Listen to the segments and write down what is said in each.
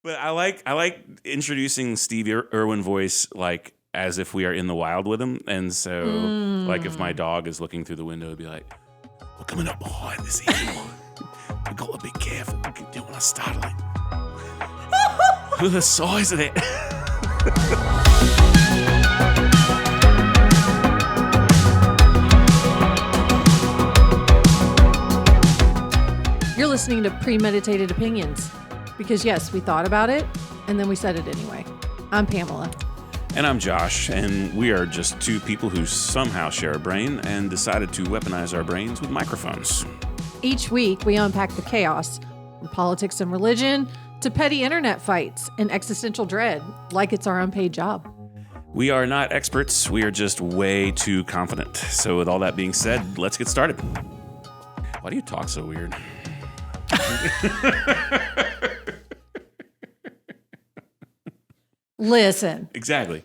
But I like introducing Steve Irwin voice like as if we are in the wild with him. And so like if my dog is looking through the window, it'd be like, we're coming up behind this animal. We got to be careful. We don't want to startle it. Look at the size of it. You're listening to Premeditated Opinions because, yes, we thought about it and then we said it anyway. I'm Pamela. And I'm Josh, and we are just two people who somehow share a brain and decided to weaponize our brains with microphones. Each week, we unpack the chaos from politics and religion to petty internet fights and existential dread, like it's our unpaid job. We are not experts. We are just way too confident. So with all that being said, let's get started. Why do you talk so weird? Listen. Exactly.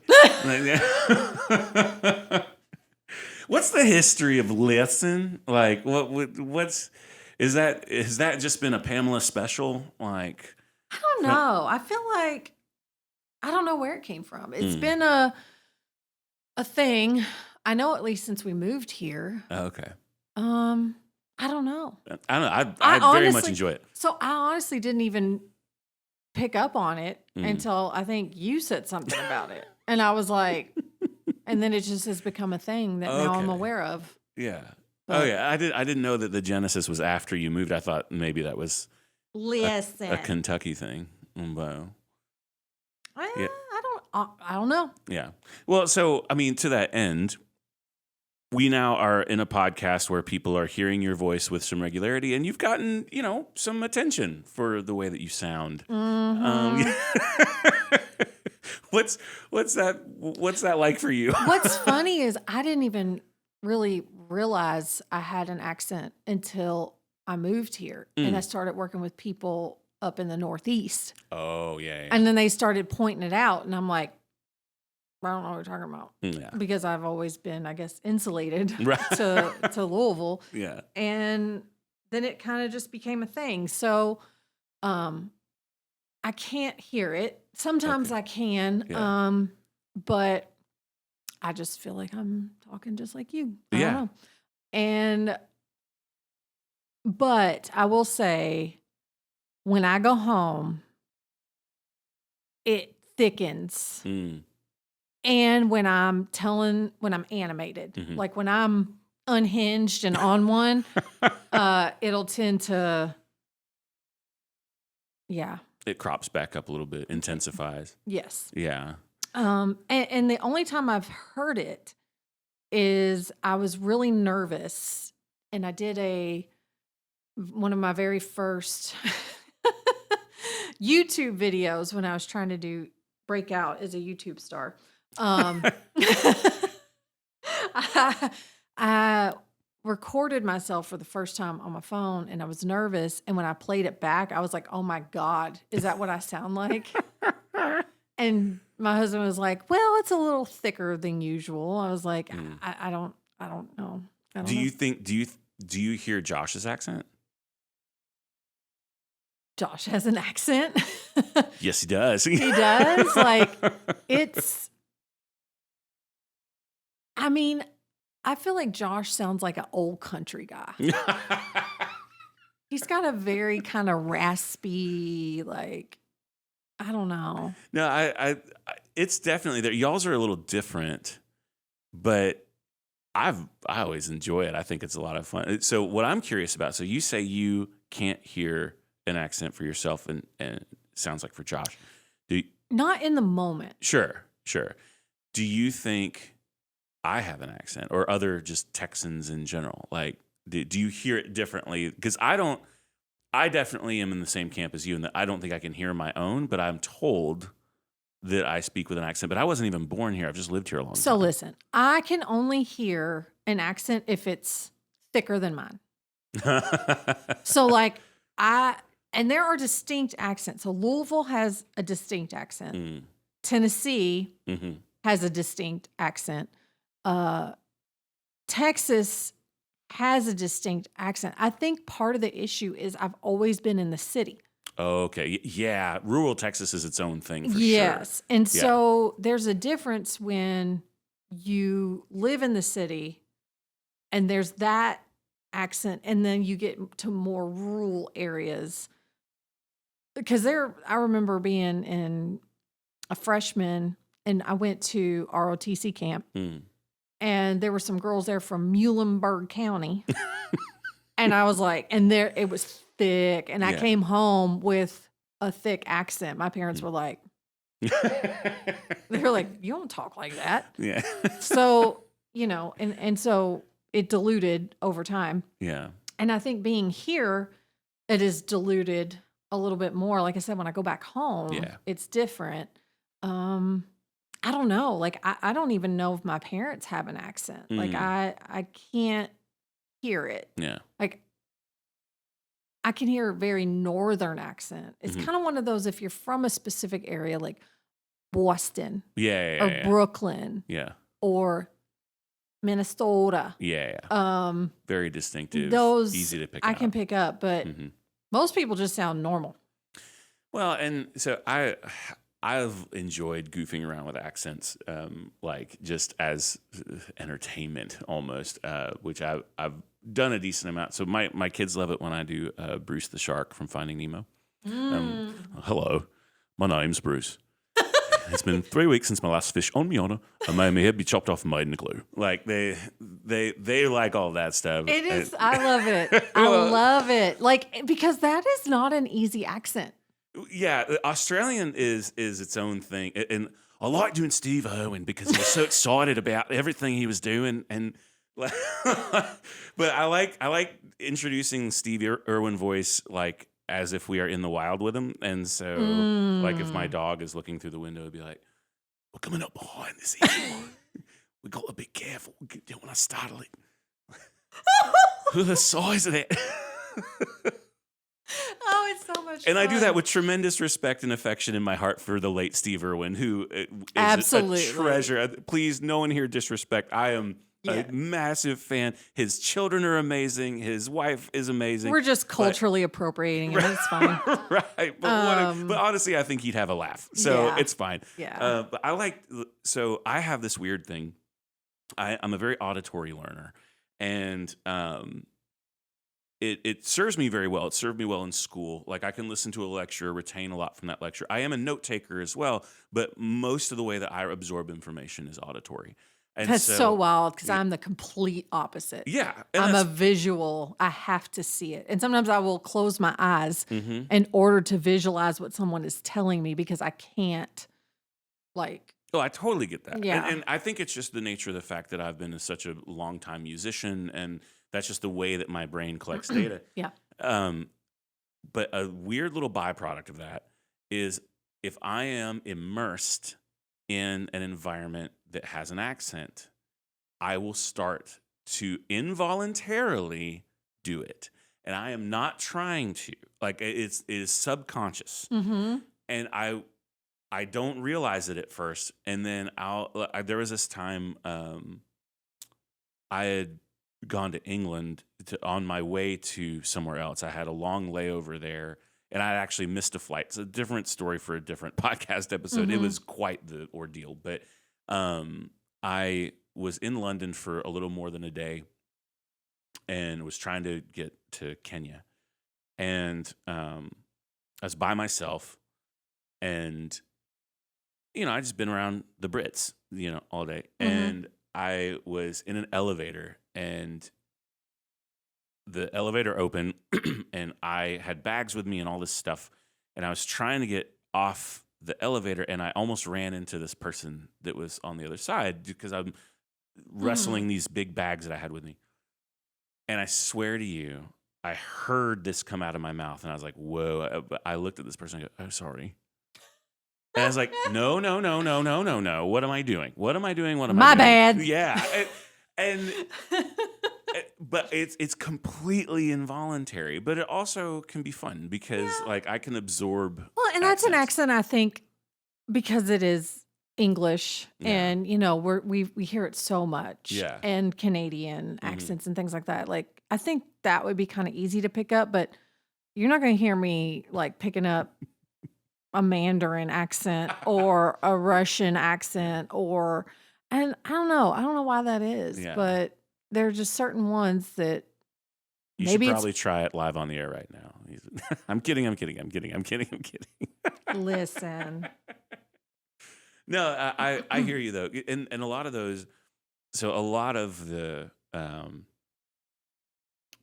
What's the history of listen? Like, what's has that just been a Pamela special? Like, I don't know. I feel like I don't know where it came from. It's been a thing. I know at least since we moved here. Okay. I don't know. I don't know. I very much enjoy it. So I honestly didn't even pick up on it until I think you said something about it. And I was like, and then it just has become a thing that now I'm aware of. Yeah. But, I didn't know that the genesis was after you moved. I thought maybe that was a Kentucky thing. Wow. I don't know. Yeah. Well, so I mean, to that end, we now are in a podcast where people are hearing your voice with some regularity, and you've gotten, some attention for the way that you sound. Mm-hmm. What's that like for you? What's funny is I didn't even really realize I had an accent until I moved here, and I started working with people up in the Northeast. Oh, yeah. And then they started pointing it out, and I'm like, I don't know what you're talking about. Yeah. Because I've always been, I guess, insulated Right. to Louisville. Yeah. And then it kind of just became a thing. So I can't hear it. Sometimes I can. Yeah. But I just feel like I'm talking just like you. I Yeah. don't know. But I will say, when I go home, it thickens. And when I'm animated, like when I'm unhinged and on one, it'll tend to, It crops back up a little bit, intensifies. Yes. Yeah. And the only time I've heard it is I was really nervous, and I did one of my very first YouTube videos when I was trying to break out as a YouTube star. I recorded myself for the first time on my phone, and I was nervous. And when I played it back, I was like, "Oh my God, is that what I sound like?" And my husband was like, "Well, it's a little thicker than usual." I was like, I don't know. Do you hear Josh's accent? Josh has an accent. Yes, he does. He does. Like, I feel like Josh sounds like an old country guy. He's got a very kind of raspy, like, I don't know. No, I it's definitely there. Y'all's are a little different, but I always enjoy it. I think it's a lot of fun. So what I'm curious about, so you say you can't hear an accent for yourself, and it sounds like for Josh. Not in the moment. Sure. Do you think I have an accent, or other just Texans in general? Like, do you hear it differently? Because I definitely am in the same camp as you, in that I don't think I can hear my own, but I'm told that I speak with an accent. But I wasn't even born here. I've just lived here a long time. So listen, I can only hear an accent if it's thicker than mine. So like and there are distinct accents. So Louisville has a distinct accent. Tennessee has a distinct accent. Texas has a distinct accent. I think part of the issue is I've always been in the city. Okay. Yeah. Rural Texas is its own thing for Yes. sure. And Yeah. so there's a difference when you live in the city and there's that accent, and then you get to more rural areas. Because I remember being in a freshman and I went to ROTC camp, and there were some girls there from Muhlenberg County. And I was like, and there it was thick. And I came home with a thick accent. My parents were like, they were like, you don't talk like that. Yeah. So, and so it diluted over time. Yeah. And I think being here, it is diluted a little bit more. Like I said, when I go back home, it's different. I don't know. Like, I don't even know if my parents have an accent. Like, I can't hear it. Yeah. Like, I can hear a very northern accent. It's kind of one of those, if you're from a specific area, like Boston or Brooklyn or Minnesota. Very distinctive. Those easy to pick up. I can pick up, but most people just sound normal. Well, and so I've enjoyed goofing around with accents, like just as entertainment almost, which I've done a decent amount. So my kids love it when I do Bruce the Shark from Finding Nemo. Hello, my name's Bruce. It's been 3 weeks since my last fish on me honor, and may my head be chopped off and made into glue. Like they like all that stuff. It is. I love it. I love it. Like, because that is not an easy accent. Yeah, Australian is its own thing, and I like doing Steve Irwin because he was so excited about everything he was doing, and but I like introducing Steve Irwin voice like as if we are in the wild with him, and so like if my dog is looking through the window, it'd be like, "We're coming up behind this hill. We got to be careful when I startle it. Look at the size of that." Oh, it's so much fun. And I do that with tremendous respect and affection in my heart for the late Steve Irwin, who is Absolutely. a treasure. Please, no one here disrespect. I am a massive fan. His children are amazing. His wife is amazing. We're just culturally appropriating him. It's fine. Right. But honestly, I think he'd have a laugh. So it's fine. Yeah. But I have this weird thing. I'm a very auditory learner. And it serves me very well. It served me well in school. Like I can listen to a lecture, retain a lot from that lecture. I am a note taker as well, but most of the way that I absorb information is auditory. And That's so wild because I'm the complete opposite. Yeah. I'm a visual. I have to see it. And sometimes I will close my eyes in order to visualize what someone is telling me because I can't Oh, I totally get that. Yeah. And I think it's just the nature of the fact that I've been such a long-time musician, and that's just the way that my brain collects data. Yeah. But a weird little byproduct of that is if I am immersed in an environment that has an accent, I will start to involuntarily do it. And I am not trying to. Like it is subconscious. And I don't realize it at first. And then there was this time I had gone to England on my way to somewhere else. I had a long layover there, and I actually missed a flight. It's a different story for a different podcast episode. It was quite the ordeal. But I was in London for a little more than a day and was trying to get to Kenya. And I was by myself, and I just been around the Brits, all day. And I was in an elevator, and the elevator opened, and I had bags with me and all this stuff. And I was trying to get off the elevator, and I almost ran into this person that was on the other side because I'm wrestling these big bags that I had with me. And I swear to you, I heard this come out of my mouth, and I was like, whoa. I looked at this person and I go, "Oh, sorry." And I was like, no. What am I doing? What am I doing? My bad. Yeah. But it's completely involuntary, but it also can be fun because I can absorb. Well, and that's an accent, I think, because it is English and, we hear it so much. Yeah. And Canadian accents and things like that. Like, I think that would be kind of easy to pick up, but you're not going to hear me like picking up a Mandarin accent or a Russian accent and I don't know. I don't know why that is, Yeah. but there are just certain ones that You should maybe it's probably try it live on the air right now. I'm kidding. listen. No, I hear you though, and a lot of those. So a lot of the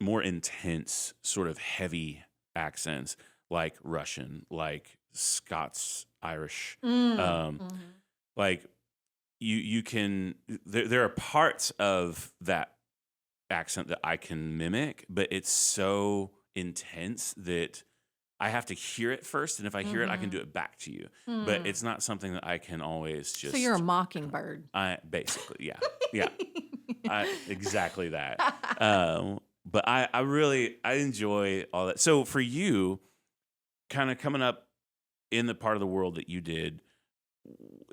more intense, sort of heavy accents, like Russian, like Scots Irish, um, Mhm. like you can. There are parts of that accent that I can mimic, but it's so intense that I have to hear it first, and if I hear it, I can do it back to you. But Mm. it's not something that I can always So just. you're a mockingbird. I basically, yeah, exactly that. But I really I enjoy all that. So for you, kind of coming up in the part of the world that you did,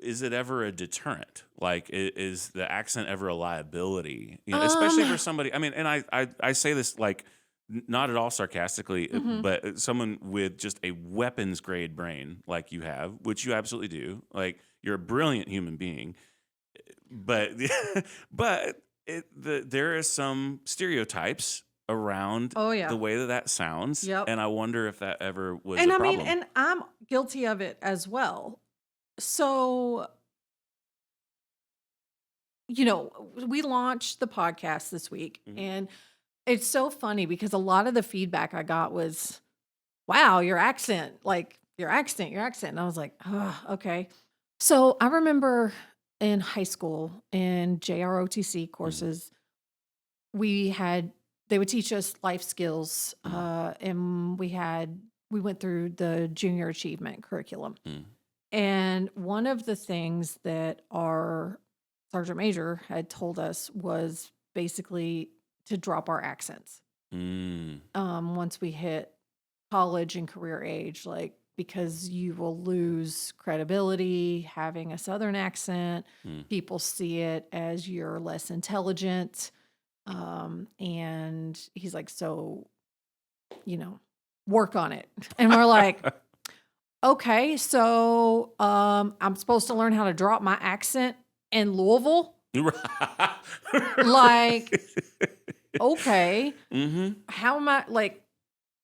is it ever a deterrent? Like, is the accent ever a liability? You know, especially for Um, somebody. I mean, and I say this like not at all sarcastically, mhm. but someone with just a weapons grade brain like you have, which you absolutely do. Like, you're a brilliant human being, but there are some stereotypes around Oh the yeah. way that sounds, Yep. and I wonder if that ever was a And I mean, problem. and I'm guilty of it as well. So, we launched the podcast this week, Mhm. and it's so funny because a lot of the feedback I got was, wow, your accent, like your accent, your accent. And I was like, oh, okay. So I remember in high school in JROTC Mhm. courses, we had, they would teach us life skills. Mhm. And we went through the junior achievement curriculum. Mhm. And one of the things that our sergeant major had told us was basically to drop our accents Mm. once we hit college and career age, like because you will lose credibility having a Southern accent. Mm. People see it as you're less intelligent. And he's like, so, work on it. And we're like, okay, so I'm supposed to learn how to drop my accent in Louisville? Like, okay, Mm-hmm. how am I like?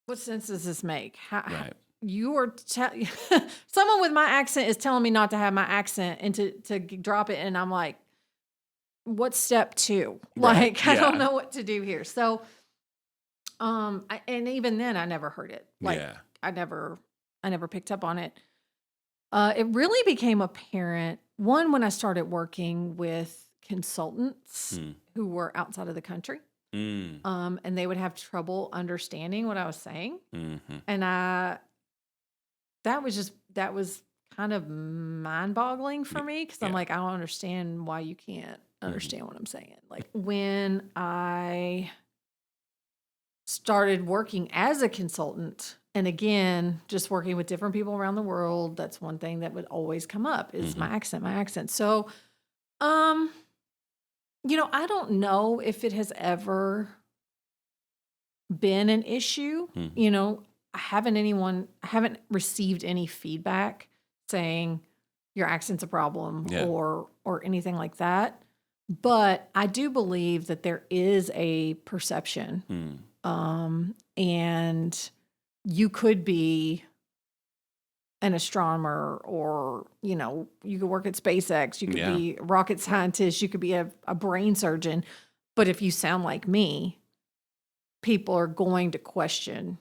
What sense does this make? How Right. you are someone with my accent is telling me not to have my accent and to drop it, and I'm like, what's step two? Right. Like, I don't Yeah. know what to do here. So, and even then, I never heard it. Like, Yeah. I never picked up on it. It really became apparent, one, when I started working with consultants Mm. who were outside of the country, Mm. and they would have trouble understanding what I was saying. Mm-hmm. And that was kind of mind-boggling for me because I'm Yeah. like, I don't understand why you can't Mm-hmm. understand what I'm saying. Like when I started working as a consultant, and again, just working with different people around the world, that's one thing that would always come up is Mm-hmm. my accent. So, um, I don't know if it has ever been an issue. Mm-hmm. I haven't received any feedback saying your accent's a problem Yeah. or anything like that. But I do believe that there is a perception. And you could be an astronomer or, you could work at SpaceX, you could Yeah. be a rocket scientist, you could be a brain surgeon. But if you sound like me, people are going to question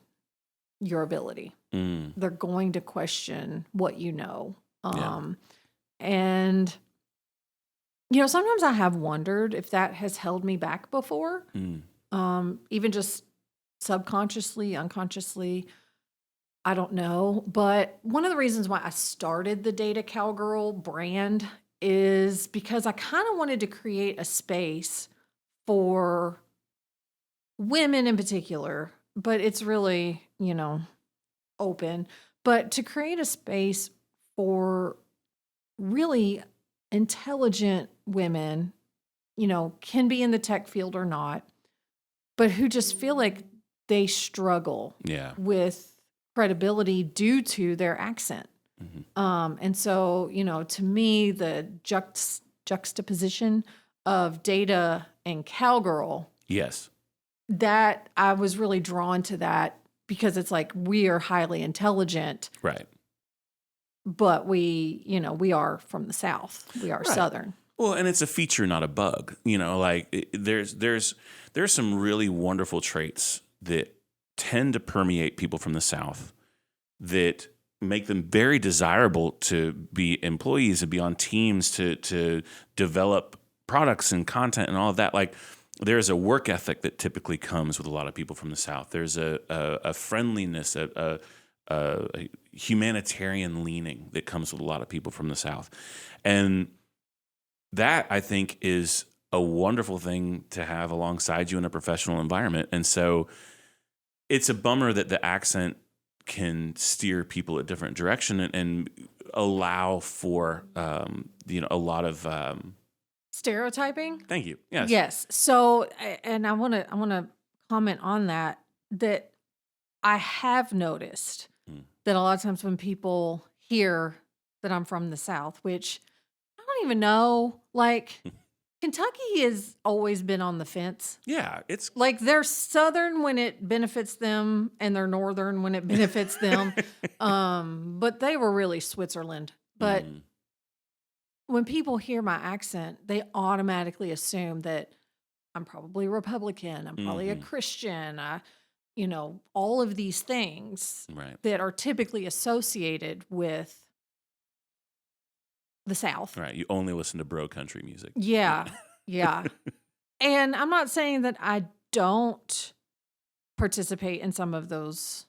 your ability. Mm. They're going to question what you know. Yeah. And, sometimes I have wondered if that has held me back before, even just subconsciously, unconsciously. I don't know. But one of the reasons why I started the Data Cowgirl brand is because I kind of wanted to create a space for women in particular, but it's really, open, but to create a space for really intelligent women, can be in the tech field or not, but who just feel like they struggle Yeah. with credibility due to their accent. Mm-hmm. And so, to me, the juxtaposition of Data and Cowgirl, Yes. that I was really drawn to that because it's like we are highly intelligent, Right. but we are from the South. We are Right. Southern. Well, and it's a feature, not a bug. There's some really wonderful traits that tend to permeate people from the South that make them very desirable to be employees and be on teams to develop products and content and all of that. Like, there's a work ethic that typically comes with a lot of people from the South. There's a friendliness, a humanitarian leaning that comes with a lot of people from the South. And that, I think, is a wonderful thing to have alongside you in a professional environment. And so it's a bummer that the accent can steer people a different direction and allow for a lot of Stereotyping? thank you. Yes. Yes. So, and I want to comment on that I have noticed that a lot of times when people hear that I'm from the South, which I don't even know, like Kentucky has always been on the fence. Yeah, it's Like they're Southern when it benefits them and they're Northern when it benefits them. But they were really Switzerland. But when people hear my accent, they automatically assume that I'm probably Republican. I'm probably a Christian. All of these things right. that are typically associated with the South. Right. You only listen to bro country music. Yeah. Yeah. And I'm not saying that I don't participate in some of those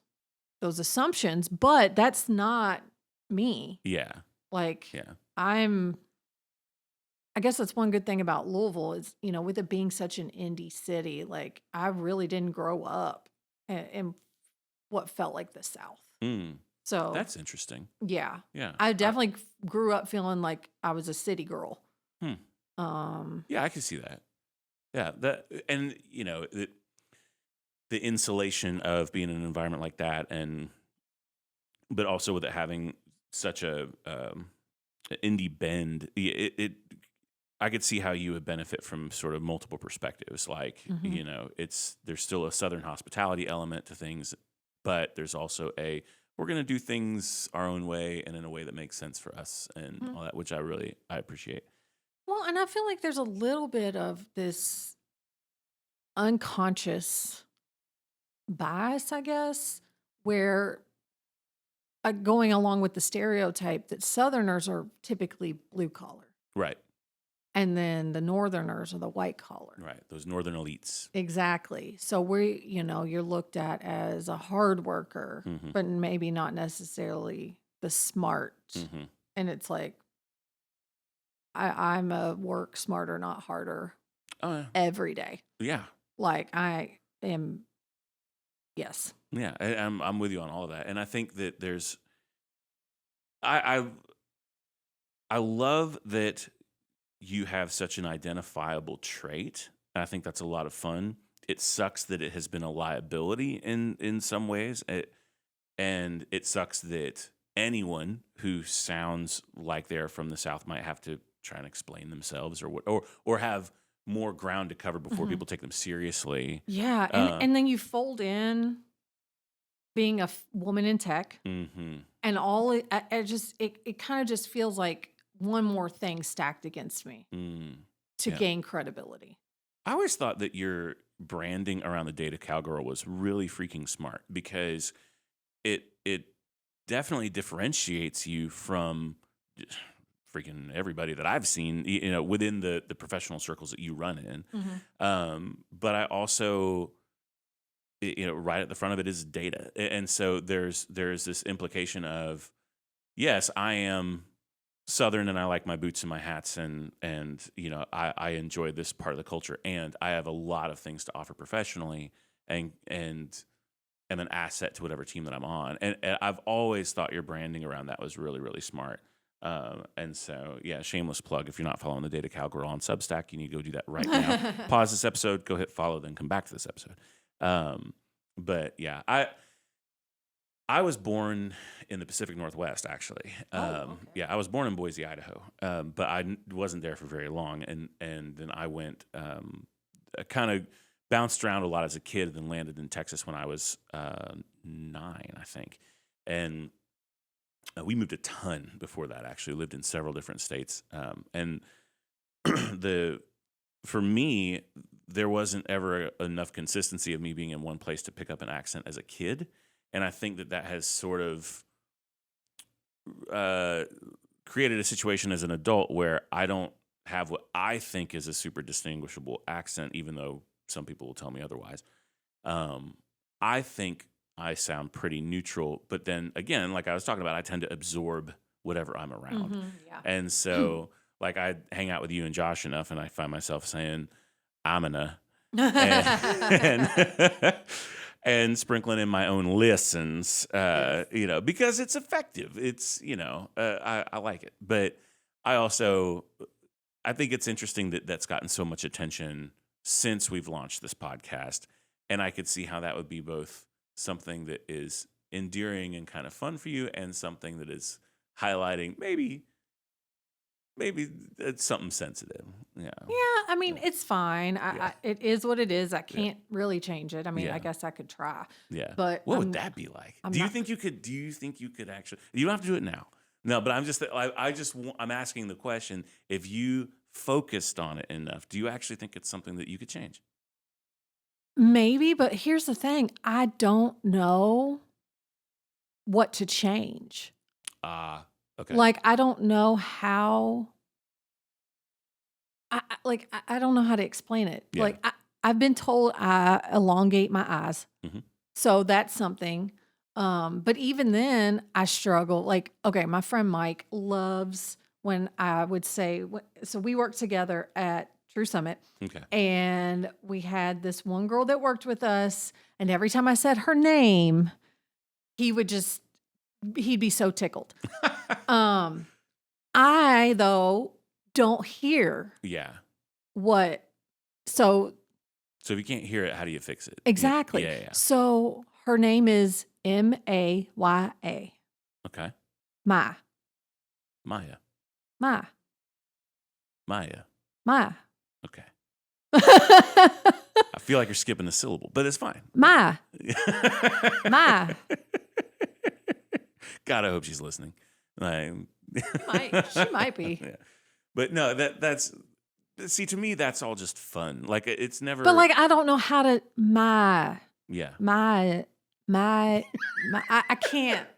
assumptions, but that's not me. Yeah. Like, Yeah. I guess that's one good thing about Louisville is, with it being such an indie city, like I really didn't grow up in what felt like the South. So That's interesting. yeah. Yeah. I definitely grew up feeling like I was a city girl. Yeah, I can see that. Yeah. And the insulation of being in an environment like that, but also with it having such a indie bend, I could see how you would benefit from sort of multiple perspectives. Like, there's still a Southern hospitality element to things, but there's also we're going to do things our own way and in a way that makes sense for us and all that, which I appreciate. Well, and I feel like there's a little bit of this unconscious bias, I guess, where going along with the stereotype that Southerners are typically blue collar. Right. And then the Northerners are the white collar. Right. Those Northern elites. Exactly. So you're looked at as a hard worker, but maybe not necessarily the smart. And it's like, I'm a work smarter, not harder every day. Yeah. Like I am. Yes. Yeah. I'm with you on all of that. And I think that I love that you have such an identifiable trait. I think that's a lot of fun. It sucks that it has been a liability in some ways. And it sucks that anyone who sounds like they're from the South might have to try and explain themselves or have more ground to cover before people take them seriously. Yeah. And then you fold in being a woman in tech and all it kind of just feels like one more thing stacked against me to gain credibility. I always thought that your branding around the Data Cowgirl was really freaking smart because it definitely differentiates you from freaking everybody that I've seen, within the professional circles that you run in. But I also, right at the front of it is data. And so there's this implication of, yes, I am Southern and I like my boots and my hats and I enjoy this part of the culture and I have a lot of things to offer professionally and am an asset to whatever team that I'm on. And I've always thought your branding around that was really, really smart. And so, yeah, shameless plug. If you're not following the Data Cowgirl on Substack, you need to go do that right now. Pause this episode, go hit follow, then come back to this episode. But yeah, I was born in the Pacific Northwest, actually. Okay. Yeah, I was born in Boise, Idaho, but I wasn't there for very long. And then I went, I kind of bounced around a lot as a kid, and then landed in Texas when I was 9, I think. And we moved a ton before that. Actually, lived in several different states. And for me, there wasn't ever enough consistency of me being in one place to pick up an accent as a kid. And I think that has sort of created a situation as an adult where I don't have what I think is a super distinguishable accent, even though some people will tell me otherwise. I think I sound pretty neutral, but then again, like I was talking about, I tend to absorb whatever I'm around. Yeah. And so, like, I hang out with you and Josh enough, and I find myself saying, I'm gonna. And sprinkling in my own listens, Yes. because it's effective. It's, I like it. But I think it's interesting that that's gotten so much attention since we've launched this podcast. And I could see how that would be both something that is endearing and kind of fun for you, and something that is highlighting maybe it's something sensitive. Yeah. Yeah, I mean, it's fine. It is what it is. I can't really change it. I mean, Yeah. I guess I could try. Yeah. But what would that be like? Do you think you could actually, you don't have to do it now. No, but I'm asking the question, if you focused on it enough, do you actually think it's something that you could change? Maybe, but here's the thing. I don't know what to change. Okay. Like, I don't know how. I don't know how to explain it. Yeah. Like, I've been told I elongate my eyes. Mhm. So that's something. But even then, I struggle. Like, okay, my friend Mike loves when I would say, so we worked together at True Summit. Okay. And we had this one girl that worked with us. And every time I said her name, he'd be so tickled. I, though, don't hear Yeah. what. So if you can't hear it, how do you fix it? exactly. Yeah. So her name is Maya. Okay. Maya. Okay. I feel like you're skipping a syllable, but it's fine. Maya. God, I hope she's listening. She might be. Yeah. But no, that's see, to me, that's all just fun. Like, it's never. But like, I don't know how to Yeah. I can't.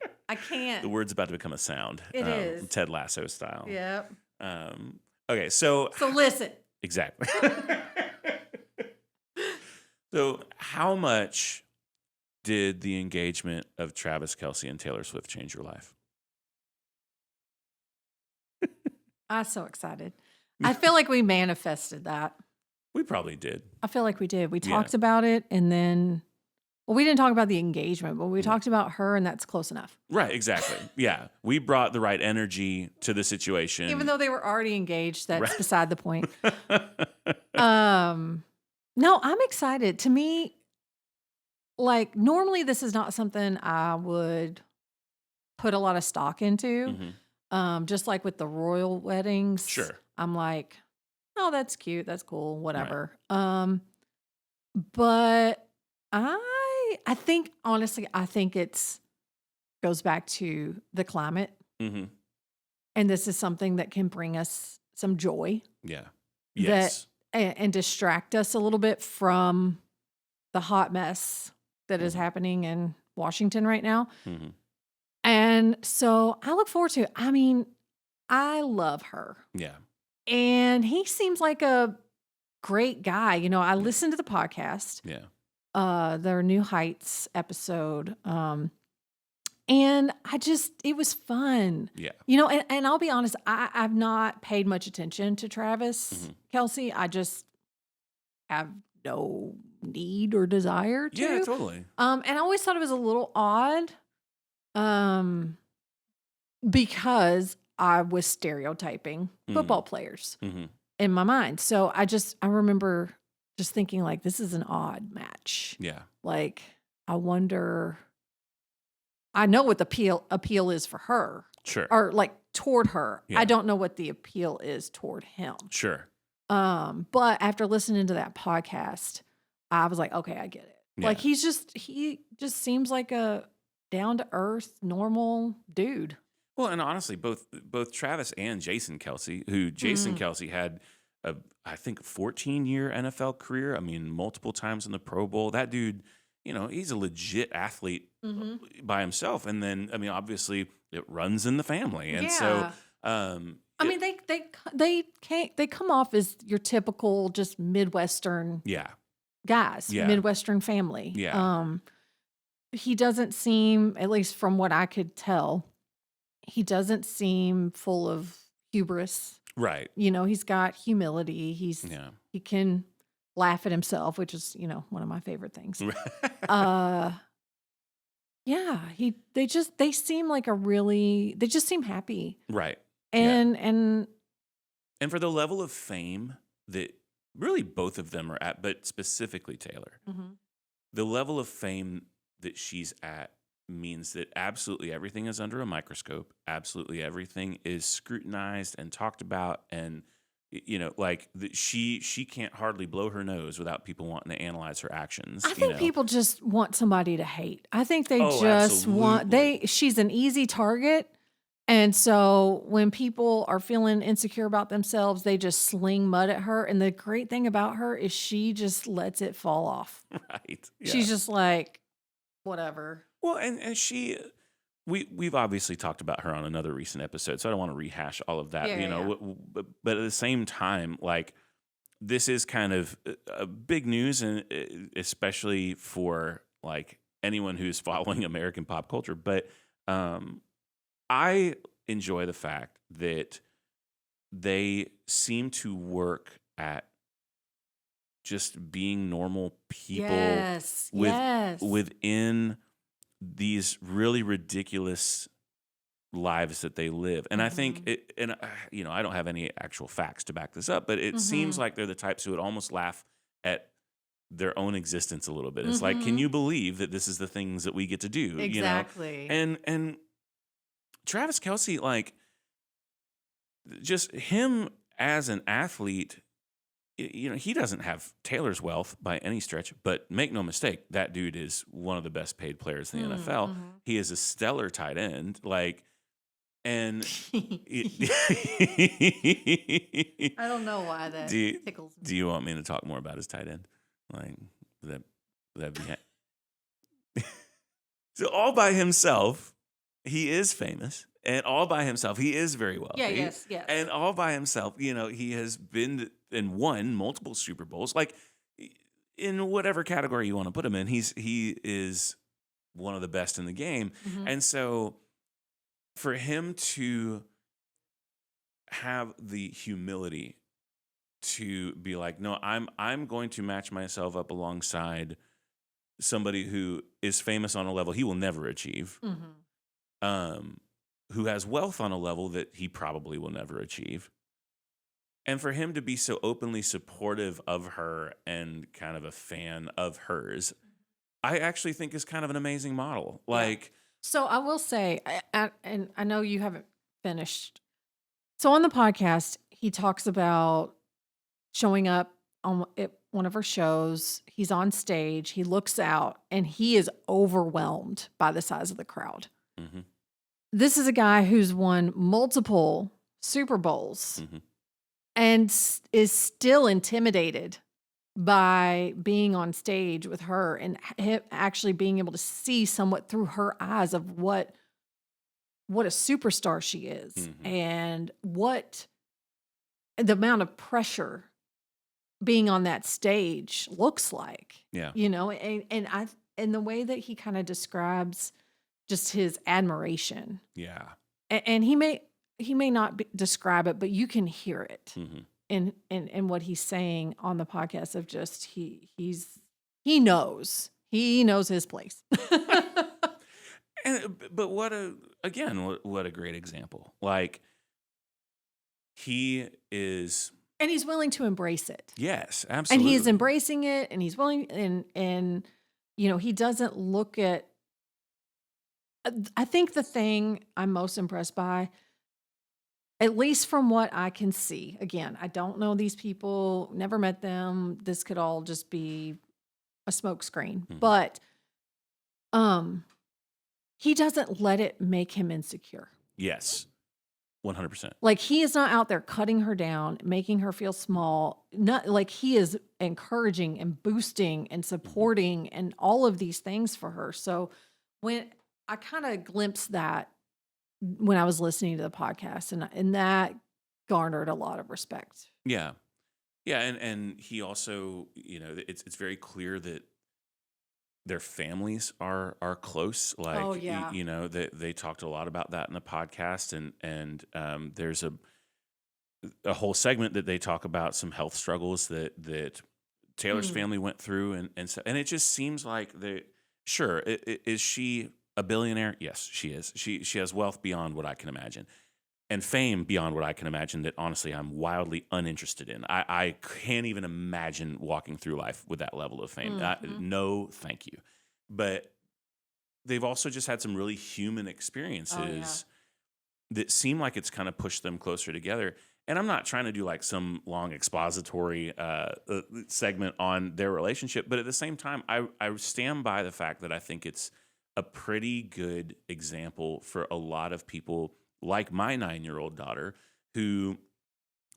The word's about to become a sound. It is. Ted Lasso style. Yep. Okay, so listen. Exactly. So how much did the engagement of Travis Kelce and Taylor Swift change your life? I'm so excited. I feel like we manifested that. We probably did. I feel like we did. We talked about it, and then, well, we didn't talk about the engagement, but we talked about her, and that's close enough. Right, exactly. Yeah. We brought the right energy to the situation. Even though they were already engaged, that's beside the point. No, I'm excited. To me, like, normally this is not something I would put a lot of stock into. Mhm. Just like with the royal weddings. Sure. I'm like, oh, that's cute. That's cool. Whatever. But I think, honestly, it's goes back to the climate. Mm-hmm. And this is something that can bring us some joy. Yeah. Yes. And distract us a little bit from the hot mess that is happening in Washington right now. Mm-hmm. And so I look forward to it. I mean, I love her. Yeah. And he seems like a great guy. You know, I listened to the podcast. Yeah. Their New Heights episode. And it was fun. Yeah. You know, and I'll be honest, I've not paid much attention to Travis Kelce. I just have no need or desire to. Yeah, totally. And I always thought it was a little odd. Because I was stereotyping football players in my mind. So I remember just thinking, like, this is an odd match. Yeah. Like, I wonder. I know what the appeal is for her, Sure. or like toward her. Yeah. I don't know what the appeal is toward him. Sure. But after listening to that podcast, I was like, okay, I get it. Yeah. Like he just seems like a down to earth, normal dude. Well, and honestly, both Travis and Jason Kelce, who Jason Kelce had I think 14-year NFL career. I mean, multiple times in the Pro Bowl. That dude, he's a legit athlete by himself. And then, I mean, obviously, it runs in the family, and so. I mean, they come off as your typical just Midwestern guys, Midwestern family. Yeah. He doesn't seem, at least from what I could tell, he doesn't seem full of hubris. Right. He's got humility. He can laugh at himself, which is, one of my favorite things. They seem like they just seem happy. Right. And for the level of fame that really both of them are at, but specifically Taylor, the level of fame that she's at means that absolutely everything is under a microscope. Absolutely everything is scrutinized and talked about. And, she can't hardly blow her nose without people wanting to analyze her actions. I think people just want somebody to hate. I think they absolutely. She's an easy target. And so when people are feeling insecure about themselves, they just sling mud at her. And the great thing about her is she just lets it fall off. Right. Yeah. She's just like, whatever. Well, and we've obviously talked about her on another recent episode, so I don't want to rehash all of that, But at the same time, like, this is kind of a big news, and especially for like anyone who's following American pop culture. But I enjoy the fact that they seem to work at just being normal people within these really ridiculous lives that they live. And I think I don't have any actual facts to back this up, but it seems like they're the types who would almost laugh at their own existence a little bit. It's like, can you believe that this is the things that we get to do? Exactly. And Travis Kelce, like, just him as an athlete, he doesn't have Taylor's wealth by any stretch, but make no mistake, that dude is one of the best paid players in the NFL. He is a stellar tight end. Like, and I don't know why that tickles me. Do you want me to talk more about his tight end? Like, that be so all by himself, he is famous. And all by himself, he is very wealthy. Yes. And all by himself, he has been and won multiple Super Bowls. Like, in whatever category you want to put him in, he is one of the best in the game. And so, for him to have the humility to be like, no, I'm going to match myself up alongside somebody who is famous on a level he will never achieve. Who has wealth on a level that he probably will never achieve. And for him to be so openly supportive of her and kind of a fan of hers, I actually think is kind of an amazing model. Like, so I will say, and I know you haven't finished. So on the podcast, he talks about showing up on one of her shows. He's on stage, he looks out, and he is overwhelmed by the size of the crowd. This is a guy who's won multiple Super Bowls and is still intimidated by being on stage with her and actually being able to see somewhat through her eyes of what a superstar she is and what the amount of pressure being on that stage looks like. Yeah. And the way that he kind of describes just his admiration. Yeah. And he may not describe it, but you can hear it in what he's saying on the podcast of just he knows his place. But what a great example. Like, he is, and he's willing to embrace it. Yes, absolutely. And he is embracing it, and he's willing, and he doesn't look at. I think the thing I'm most impressed by, at least from what I can see, again, I don't know these people, never met them. This could all just be a smokescreen, but he doesn't let it make him insecure. Yes. 100%. Like, he is not out there cutting her down, making her feel small. Not like he is encouraging and boosting and supporting and all of these things for her. So when I kind of glimpsed that when I was listening to the podcast, and that garnered a lot of respect. Yeah. Yeah. And he also, it's very clear that their families are close. Like, Oh, yeah. They talked a lot about that in the podcast, and there's a whole segment that they talk about some health struggles that Taylor's family went through, and it just seems like sure, is she a billionaire? Yes, she is. She has wealth beyond what I can imagine, and fame beyond what I can imagine that honestly I'm wildly uninterested in. I can't even imagine walking through life with that level of fame. No, thank you. But they've also just had some really human experiences that seem like it's kind of pushed them closer together. And I'm not trying to do like some long expository segment on their relationship, but at the same time, I stand by the fact that I think it's a pretty good example for a lot of people like my 9-year-old daughter who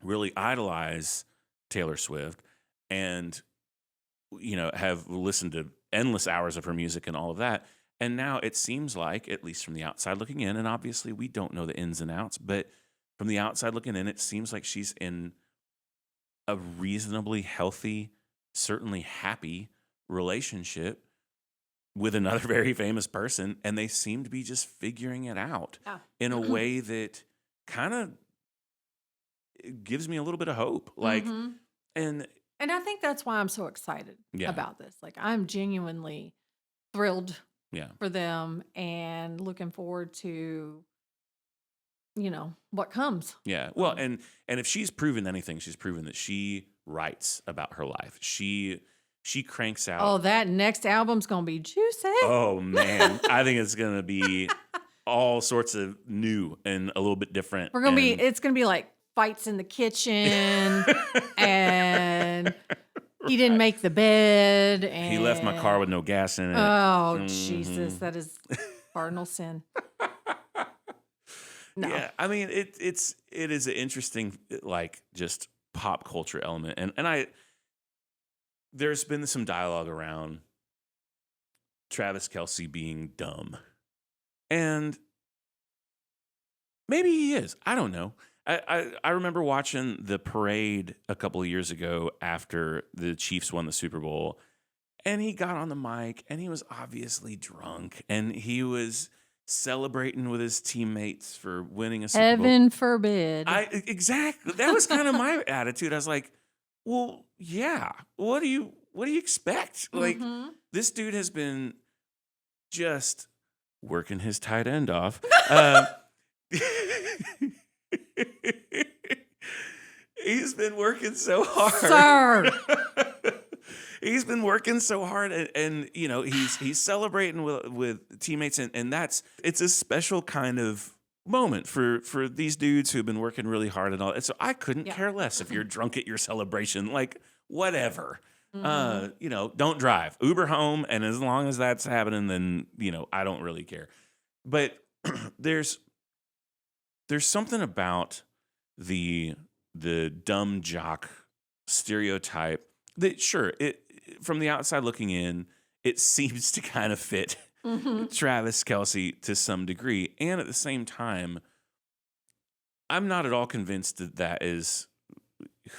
really idolize Taylor Swift and, have listened to endless hours of her music and all of that. And now it seems like, at least from the outside looking in, and obviously we don't know the ins and outs, but from the outside looking in, it seems like she's in a reasonably healthy, certainly happy relationship with another very famous person, and they seem to be just figuring it out in a way that kind of gives me a little bit of hope. Like, and I think that's why I'm so excited about this. Like, I'm genuinely thrilled for them and looking forward to, what comes. Yeah. Well, and if she's proven anything, she's proven that she writes about her life. She cranks out. Oh, that next album's going to be juicy. Oh, man. I think it's going to be all sorts of new and a little bit different. It's going to be like fights in the kitchen and he didn't make the bed. And he left my car with no gas in it. Oh, Jesus. That is cardinal sin. No. Yeah. I mean, it is an interesting, like, just pop culture element. And there's been some dialogue around Travis Kelce being dumb. And maybe he is. I don't know. I remember watching the parade a couple of years ago after the Chiefs won the Super Bowl. And he got on the mic and he was obviously drunk. And he was celebrating with his teammates for winning a Super Bowl. Heaven forbid. Exactly. That was kind of my attitude. I was like, well, yeah. What do you expect? Like, this dude has been just working his tight end off. He's been working so hard. Sir. He's been working so hard, and he's celebrating with teammates, and it's a special kind of moment for these dudes who've been working really hard and all. And so I couldn't care less if you're drunk at your celebration, like whatever. Don't drive, Uber home, and as long as that's happening, then I don't really care. But there's something about the dumb jock stereotype that, sure, from the outside looking in, it seems to kind of fit Travis Kelce to some degree. And at the same time, I'm not at all convinced that that is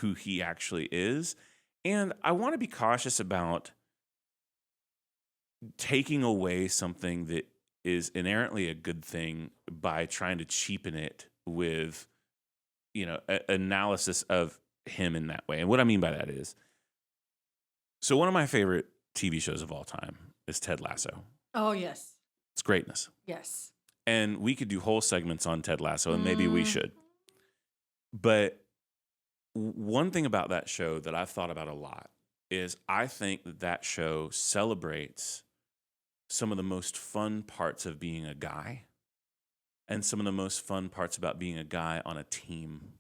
who he actually is. And I want to be cautious about taking away something that is inherently a good thing by trying to cheapen it with, analysis of him in that way. And what I mean by that is, so one of my favorite TV shows of all time is Ted Lasso. Oh, yes. It's greatness. Yes. And we could do whole segments on Ted Lasso, and maybe we should. But one thing about that show that I've thought about a lot is I think that show celebrates some of the most fun parts of being a guy and some of the most fun parts about being a guy on a team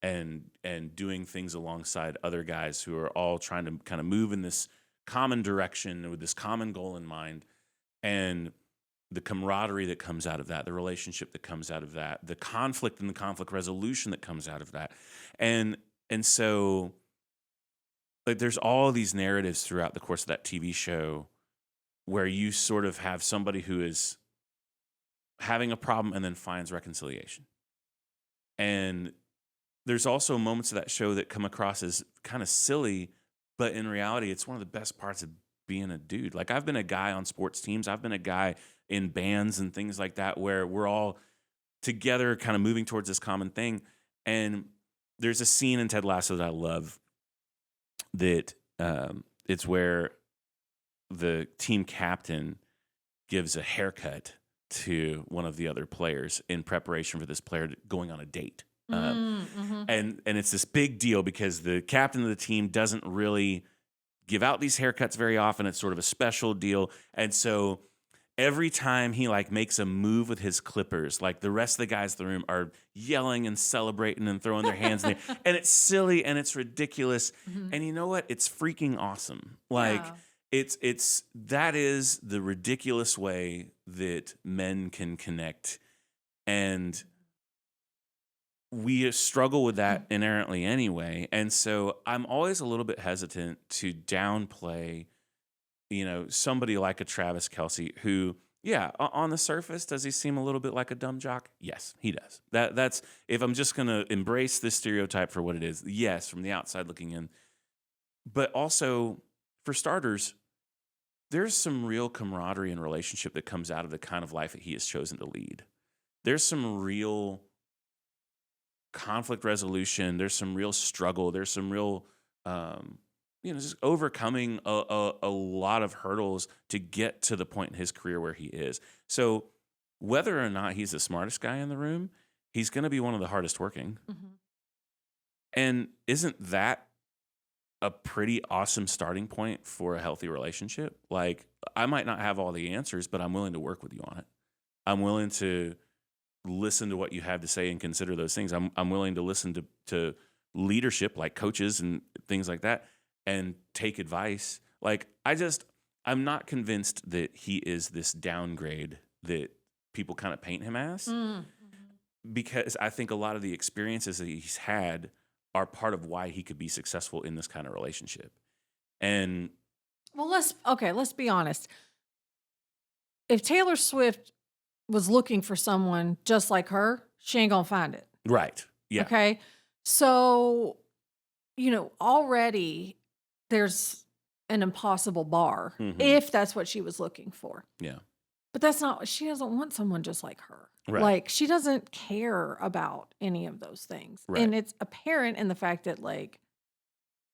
and doing things alongside other guys who are all trying to kind of move in this common direction with this common goal in mind, and the camaraderie that comes out of that, the relationship that comes out of that, the conflict and the conflict resolution that comes out of that. And so like there's all these narratives throughout the course of that TV show where you sort of have somebody who is having a problem and then finds reconciliation. And there's also moments of that show that come across as kind of silly, but in reality, it's one of the best parts of being a dude. Like I've been a guy on sports teams. I've been a guy in bands and things like that where we're all together kind of moving towards this common thing. And there's a scene in Ted Lasso that I love that it's where the team captain gives a haircut to one of the other players in preparation for this player going on a date. And it's this big deal because the captain of the team doesn't really give out these haircuts very often. It's sort of a special deal. And so every time he like makes a move with his clippers, like the rest of the guys in the room are yelling and celebrating and throwing their hands in the air. And it's silly and it's ridiculous. And you know what? It's freaking awesome. Like that is the ridiculous way that men can connect. And we struggle with that inherently anyway. And so I'm always a little bit hesitant to downplay, somebody like a Travis Kelce who, on the surface, does he seem a little bit like a dumb jock? Yes, he does. That's if I'm just going to embrace this stereotype for what it is, yes, from the outside looking in. But also, for starters, there's some real camaraderie and relationship that comes out of the kind of life that he has chosen to lead. There's some real conflict resolution. There's some real struggle. There's some real, just overcoming a lot of hurdles to get to the point in his career where he is. So whether or not he's the smartest guy in the room, he's going to be one of the hardest working. And isn't that a pretty awesome starting point for a healthy relationship? Like, I might not have all the answers, but I'm willing to work with you on it. I'm willing to listen to what you have to say and consider those things. I'm willing to listen to leadership, like coaches and things like that, and take advice. Like, I'm not convinced that he is this downgrade that people kind of paint him as, because I think a lot of the experiences that he's had are part of why he could be successful in this kind of relationship. And well, let's be honest. If Taylor Swift was looking for someone just like her, she ain't gonna find it. Right. Yeah. Okay. So, already there's an impossible bar if that's what she was looking for. Yeah. But she doesn't want someone just like her. Right. Like, she doesn't care about any of those things. Right. And it's apparent in the fact that, like,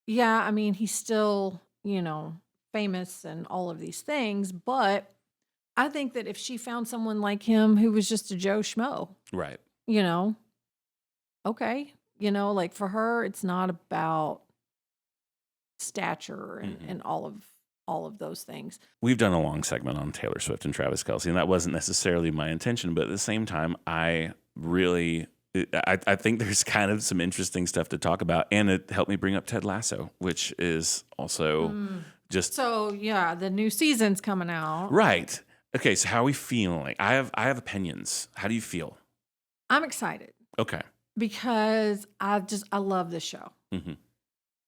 he's still, famous and all of these things, but I think that if she found someone like him who was just a Joe Schmo, right, okay, like for her, it's not about stature and all of those things. We've done a long segment on Taylor Swift and Travis Kelce, and that wasn't necessarily my intention, but at the same time, I think there's kind of some interesting stuff to talk about, and it helped me bring up Ted Lasso, which is also just so the new season's coming out, right. Okay, so how are we feeling? I have opinions. How do you feel? I'm excited. Okay. Because I love this show.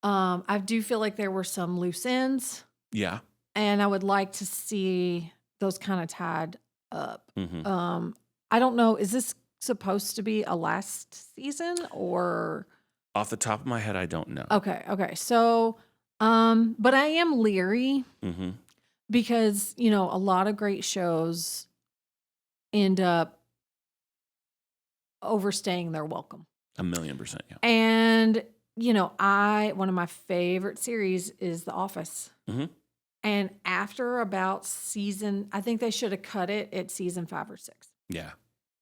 I do feel like there were some loose ends. Yeah. And I would like to see those kind of tied up. I don't know, is this supposed to be a last season or? Off the top of my head, I don't know. Okay. So, but I am leery. Because, a lot of great shows end up overstaying their welcome. 1,000,000%, yeah. And, one of my favorite series is The Office. And after about I think they should have cut it at season 5 or 6. Yeah.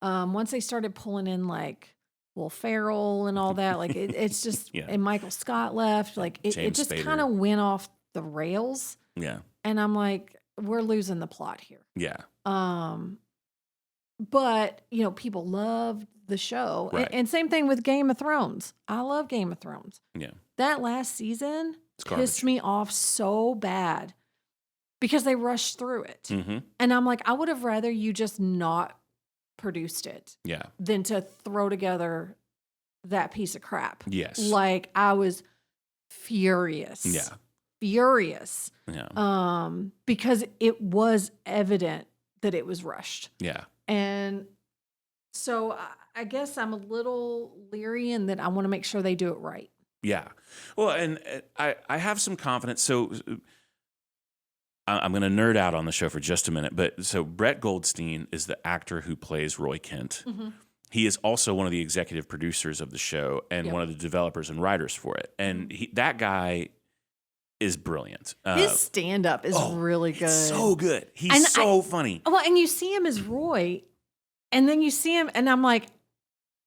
Once they started pulling in like Will Ferrell and all that, like it's just, and Michael Scott left, like it just kind of went off the rails. Yeah. And I'm like, we're losing the plot here. Yeah. But, people love the show. Right. And same thing with Game of Thrones. I love Game of Thrones. Yeah. That last season pissed garbage. me off so bad because they rushed through it. Mm-hmm. And I'm like, I would have rather you just not produced it Yeah. than to throw together that piece of crap. Yes. Like, I was furious. Yeah. Furious. Yeah. Because it was evident that it was rushed. Yeah. And so I guess I'm a little leery in that I want to make sure they do it right. Yeah. Well, and I have some confidence. So I'm going to nerd out on the show for just a minute. But so Brett Goldstein is the actor who plays Roy Kent. Mm-hmm. He is also one of the executive producers of the show and one of the developers and writers for it. And that guy is brilliant. His stand-up is really good. So good. He's so funny. Well, and you see him as Roy, and then you see him, and I'm like,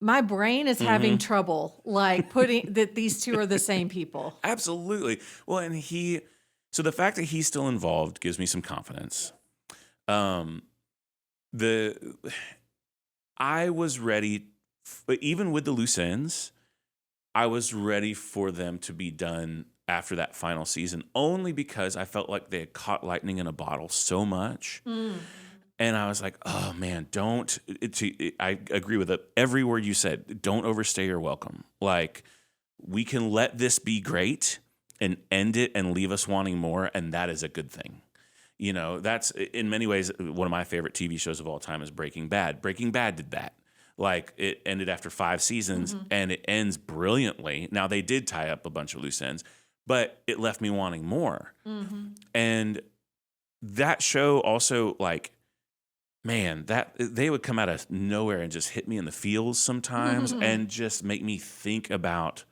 my brain is having trouble, like, putting that these two are the same people. Absolutely. Well, and so the fact that he's still involved gives me some confidence. I was ready, even with the loose ends, I was ready for them to be done after that final season, only because I felt like they had caught lightning in a bottle so much. And I was like, oh man, I agree with every word you said. Don't overstay your welcome. Like, we can let this be great and end it and leave us wanting more. And that is a good thing. That's in many ways, one of my favorite TV shows of all time is Breaking Bad. Breaking Bad did that. Like, it ended after 5 seasons and it ends brilliantly. Now, they did tie up a bunch of loose ends, but it left me wanting more. And that show also, like, man, that they would come out of nowhere and just hit me in the feels sometimes and just make me think about.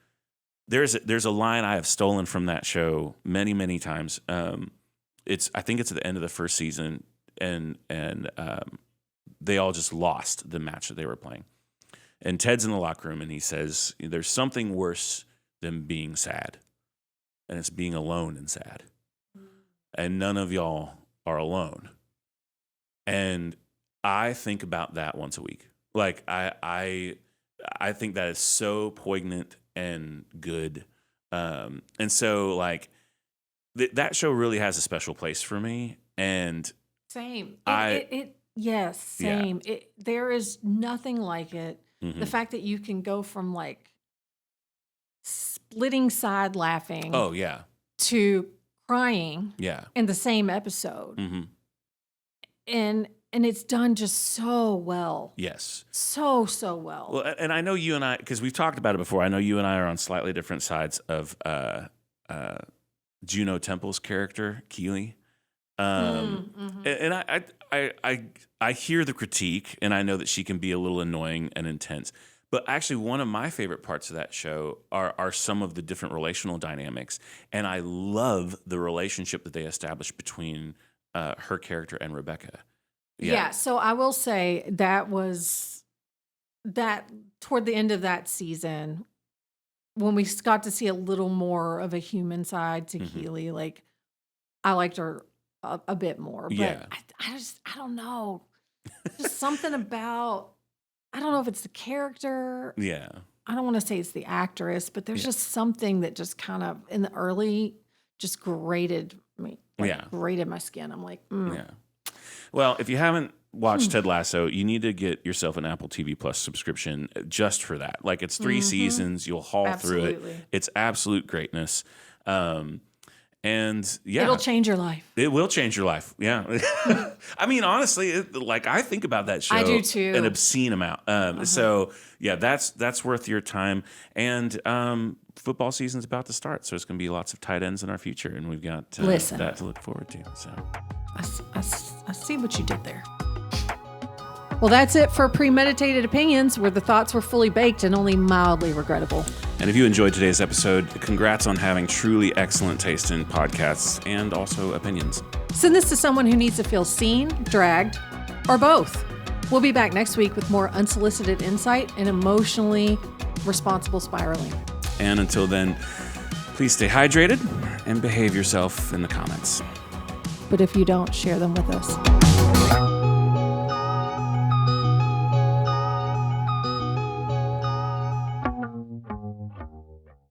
There's a line I have stolen from that show many, many times. I think it's at the end of the first season, and they all just lost the match that they were playing. And Ted's in the locker room and he says, "There's something worse than being sad, and it's being alone and sad. And none of y'all are alone." And I think about that once a week. Like, I think that is so poignant and good. And so, like, that show really has a special place for me. And same. Yes, same. Yeah. There is nothing like it. The fact that you can go from, like, splitting side laughing. Oh, yeah. To crying. Yeah. In the same episode. And it's done just so well. Yes. So well. Well, and I know you and I, because we've talked about it before, I know you and I are on slightly different sides of Juno Temple's character, Keely. And I hear the critique, and I know that she can be a little annoying and intense. But actually, one of my favorite parts of that show are some of the different relational dynamics. And I love the relationship that they established between her character and Rebecca. Yeah, so I will say that toward the end of that season, when we got to see a little more of a human side to Keely, like, I liked her a bit more. But I don't know. Just something about, I don't know if it's the character. Yeah. I don't want to say it's the actress, but there's just something that just kind of in the early just grated me. Grated my skin. I'm like, Yeah. Well, if you haven't watched Ted Lasso, you need to get yourself an Apple TV Plus subscription just for that. Like, it's 3 seasons. You'll haul through it. It's absolute greatness. And yeah, it'll change your life. It will change your life. Yeah. I mean, honestly, I think about that show. I do too. An obscene amount. So yeah, that's worth your time. And football season's about to start, so it's going to be lots of tight ends in our future, and we've got that to look forward to. So I see what you did there. Well, that's it for Premeditated Opinions, where the thoughts were fully baked and only mildly regrettable. And if you enjoyed today's episode, congrats on having truly excellent taste in podcasts and also opinions. Send this to someone who needs to feel seen, dragged, or both. We'll be back next week with more unsolicited insight and emotionally responsible spiraling. And until then, please stay hydrated and behave yourself in the comments. but if you don't, share them with us.